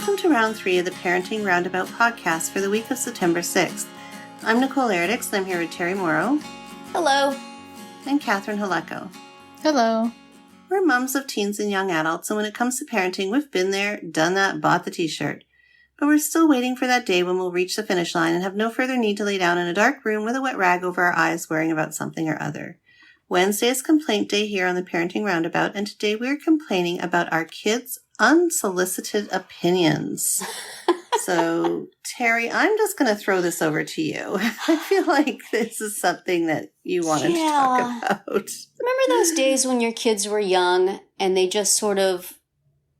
Welcome to round 3 of the Parenting Roundabout podcast for the week of September 6th. I'm Nicole Eridix, and I'm here with Terry Morrow. Hello. And Catherine Haleko. Hello. We're moms of teens and young adults, and when it comes to parenting, we've been there, done that, bought the t-shirt. But we're still waiting for that day when we'll reach the finish line and have no further need to lay down in a dark room with a wet rag over our eyes worrying about something or other. Wednesday is complaint day here on the Parenting Roundabout, and today we're complaining about our kids' unsolicited opinions. So, Terry, I'm just going to throw this over to you. I feel like this is something that you wanted to talk about. Remember those days when your kids were young and they just sort of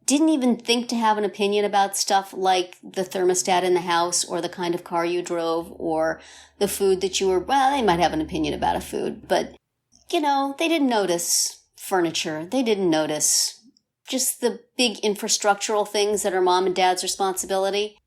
didn't even think to have an opinion about stuff like the thermostat in the house or the kind of car you drove or the food that you were, well, they might have an opinion about a food, but, you know, they didn't notice furniture. They didn't notice just the big infrastructural things that are mom and dad's responsibility.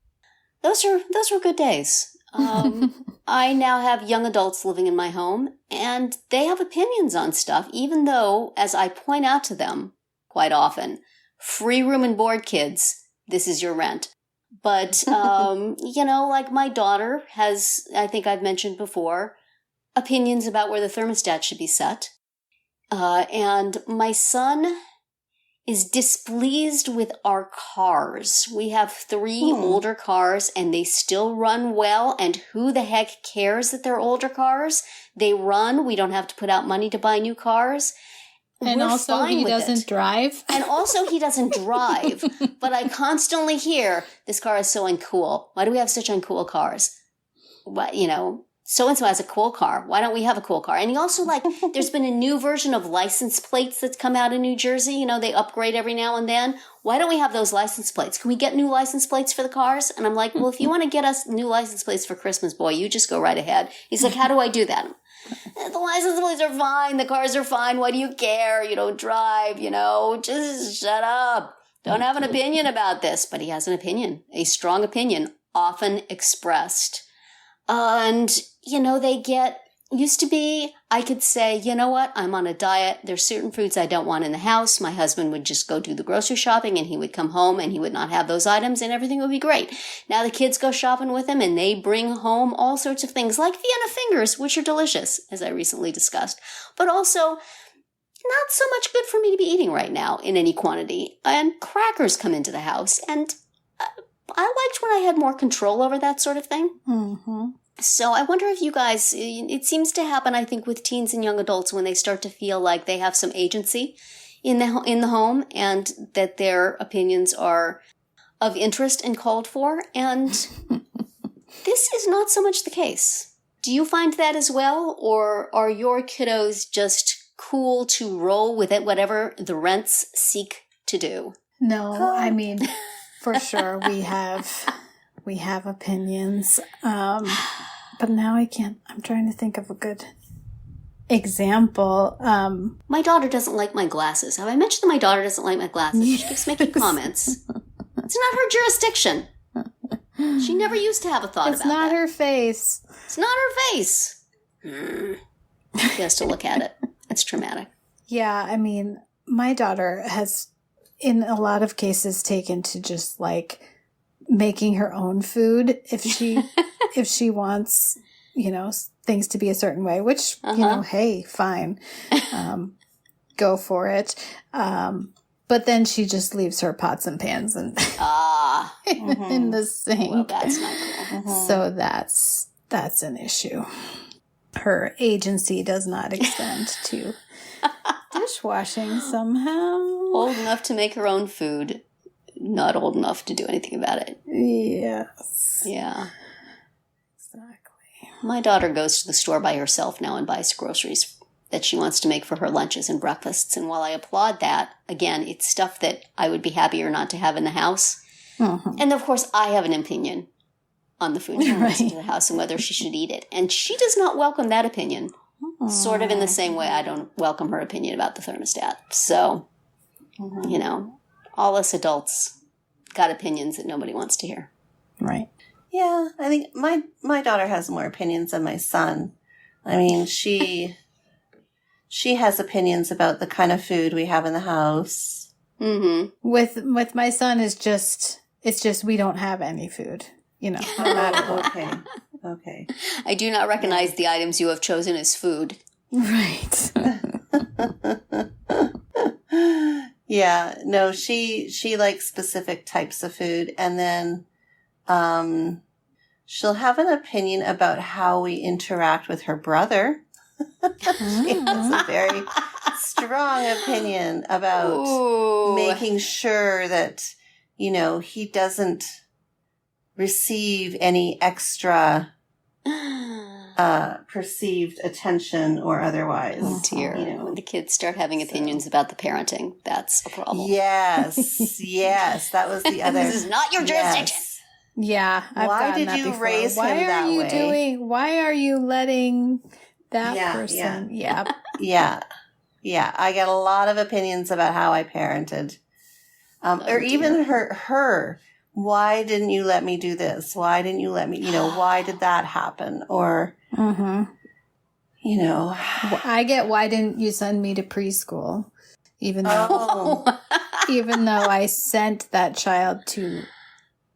Those were good days. I now have young adults living in my home, and they have opinions on stuff, even though, as I point out to them quite often, free room and board, kids, this is your rent. But, you know, like my daughter has, I think I've mentioned before, opinions about where the thermostat should be set. And my son is displeased with our cars. We have 3 older cars and they still run well. And who the heck cares that they're older cars? They run. We don't have to put out money to buy new cars. And We're also fine he with doesn't it. drive. And also he doesn't drive. But I constantly hear, this car is so uncool. Why do we have such uncool cars? What, you know, so-and-so has a cool car. Why don't we have a cool car? And he also, like, there's been a new version of license plates that's come out in New Jersey. You know, they upgrade every now and then. Why don't we have those license plates? Can we get new license plates for the cars? And I'm like, well, if you want to get us new license plates for Christmas, boy, you just go right ahead. He's like, how do I do that? The license plates are fine. The cars are fine. Why do you care? You don't drive, you know. Just shut up. Don't have an opinion about this. But he has an opinion, a strong opinion, often expressed. And, you know, used to be, I could say, you know what, I'm on a diet. There's certain foods I don't want in the house. My husband would just go do the grocery shopping and he would come home and he would not have those items and everything would be great. Now the kids go shopping with him and they bring home all sorts of things like Vienna fingers, which are delicious, as I recently discussed, but also not so much good for me to be eating right now in any quantity. And crackers come into the house and I liked when I had more control over that sort of thing. Mm-hmm. So I wonder if you guys, it seems to happen, I think, with teens and young adults when they start to feel like they have some agency in the home and that their opinions are of interest and called for. And this is not so much the case. Do you find that as well? Or are your kiddos just cool to roll with it, whatever the rents seek to do? No, I mean, for sure we have opinions. But now I'm trying to think of a good example. My daughter doesn't like my glasses. Have I mentioned that my daughter doesn't like my glasses? Yes. She keeps making comments. It's not her jurisdiction. She never used to have a thought about that. It's not her face. It's not her face. She has to look at it. It's traumatic. Yeah, I mean, my daughter has, in a lot of cases, taken to just like making her own food if she wants, you know, things to be a certain way, which, you know, hey, fine. Go for it. But then she just leaves her pots and pans and in the sink. Well, that's not cool. So that's an issue. Her agency does not extend to dishwashing somehow. Old enough to make her own food, not old enough to do anything about it. Yes. Yeah. Exactly. My daughter goes to the store by herself now and buys groceries that she wants to make for her lunches and breakfasts. And while I applaud that, again, it's stuff that I would be happier not to have in the house. Mm-hmm. And of course, I have an opinion on the food she brings into the house and whether she should eat it. And she does not welcome that opinion. Sort of in the same way I don't welcome her opinion about the thermostat. So, you know, all us adults got opinions that nobody wants to hear. Right. Yeah, I think my daughter has more opinions than my son. I mean, she has opinions about the kind of food we have in the house. Mm-hmm. With my son is just It's just we don't have any food, no matter what. Okay. I do not recognize the items you have chosen as food. Right. Yeah, no, she likes specific types of food, and then she'll have an opinion about how we interact with her brother. She has a very strong opinion about making sure that, he doesn't receive any extra perceived attention or otherwise. Oh dear. When the kids start having opinions about the parenting, that's a problem. Yes, that was the other. This is not your jurisdiction. Yes. Yeah. Why did you raise him that way? Why are you letting that person? Yeah. Yeah. I get a lot of opinions about how I parented. Or even her. Why didn't you let me do this? Why didn't you let me, why did that happen? Or, I get, why didn't you send me to preschool? Even though I sent that child to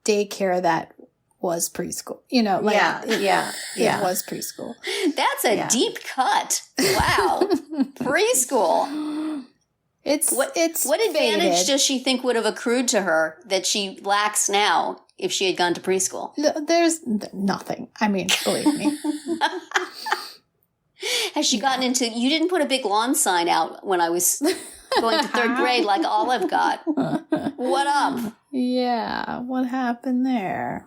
daycare that was preschool. It was preschool. That's a deep cut. Wow. Preschool. What advantage does she think would have accrued to her that she lacks now if she had gone to preschool? There's nothing. I mean, believe me. Has she gotten into... You didn't put a big lawn sign out when I was going to third grade like Olive got. What up? Yeah, what happened there?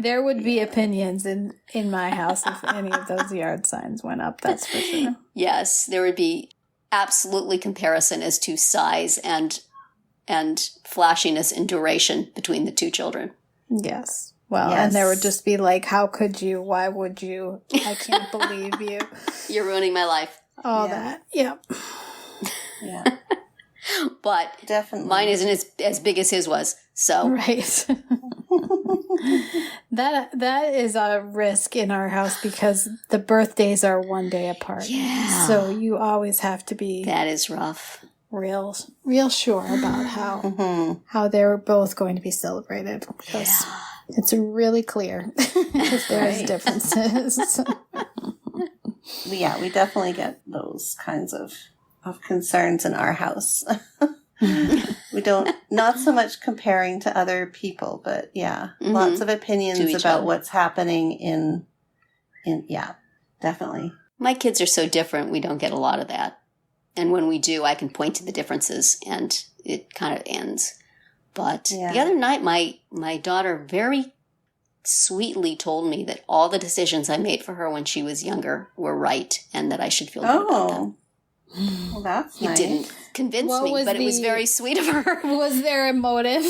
There would be opinions in my house if any of those yard signs went up, that's for sure. Yes, there would be absolutely comparison as to size and flashiness and duration between the two children. Yes. Well, and there would just be like, how could you? Why would you? I can't believe you. You're ruining my life. All that. Yep. Yeah. But definitely mine isn't as big as his was. So right. That is a risk in our house because the birthdays are one day apart. Yeah. So you always have to be. That is rough. Real sure about how they're both going to be celebrated because it's really clear if there's differences. Yeah, we definitely get those kinds of concerns in our house. We don't, not so much comparing to other people, but lots of opinions about what's happening in, definitely. My kids are so different, we don't get a lot of that. And when we do, I can point to the differences and it kind of ends. But the other night, my daughter very sweetly told me that all the decisions I made for her when she was younger were right and that I should feel good about them. Well, that's nice. It didn't convince me, but it was very sweet of her. Was there a motive?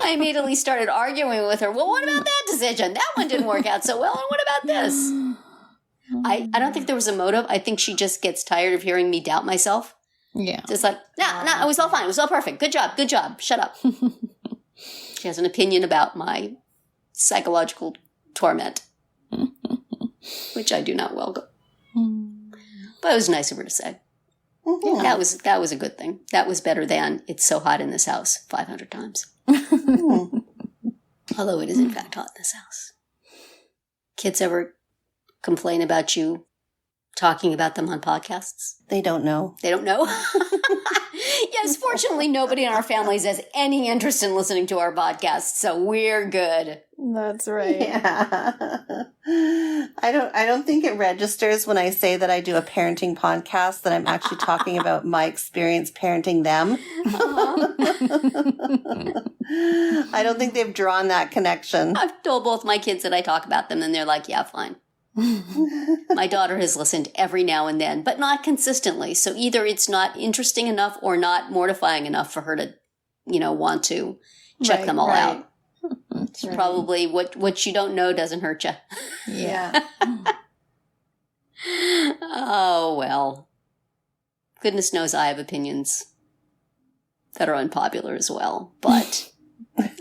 I immediately started arguing with her. Well, what about that decision? That one didn't work out so well. And what about this? I don't think there was a motive. I think she just gets tired of hearing me doubt myself. Yeah. Just like, no, it was all fine. It was all perfect. Good job. Shut up. She has an opinion about my psychological torment, which I do not welcome. But it was nice of her to say. Yeah. That was a good thing. That was better than "It's so hot in this house" 500 times. Although it is in fact hot in this house. Kids ever complain about you talking about them on podcasts? They don't know. They don't know? Yes, fortunately, nobody in our families has any interest in listening to our podcast, so we're good. That's right. Yeah. I don't think it registers when I say that I do a parenting podcast that I'm actually talking about my experience parenting them. I don't think they've drawn that connection. I've told both my kids that I talk about them, and they're like, yeah, fine. My daughter has listened every now and then, but not consistently. So either it's not interesting enough or not mortifying enough for her to, want to check them all out. So probably what you don't know doesn't hurt you. Yeah. Oh, well. Goodness knows I have opinions that are unpopular as well, but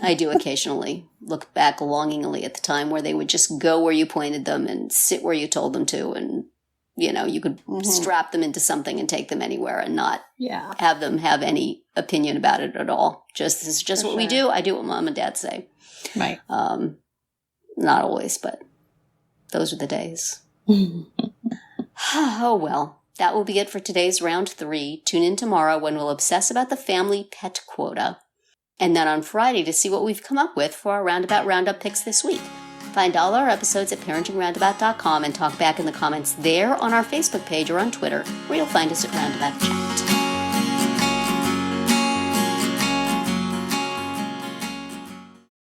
I do occasionally look back longingly at the time where they would just go where you pointed them and sit where you told them to and, You could strap them into something and take them anywhere and not Yeah. have them have any opinion about it at all. This is just what we do. I do what mom and dad say. Right. Not always, but those are the days. Oh, well. That will be it for today's round 3. Tune in tomorrow when we'll obsess about the family pet quota. And then on Friday to see what we've come up with for our Roundabout Roundup picks this week. Find all our episodes at parentingroundabout.com and talk back in the comments there on our Facebook page or on Twitter, where you'll find us at Roundabout Chat.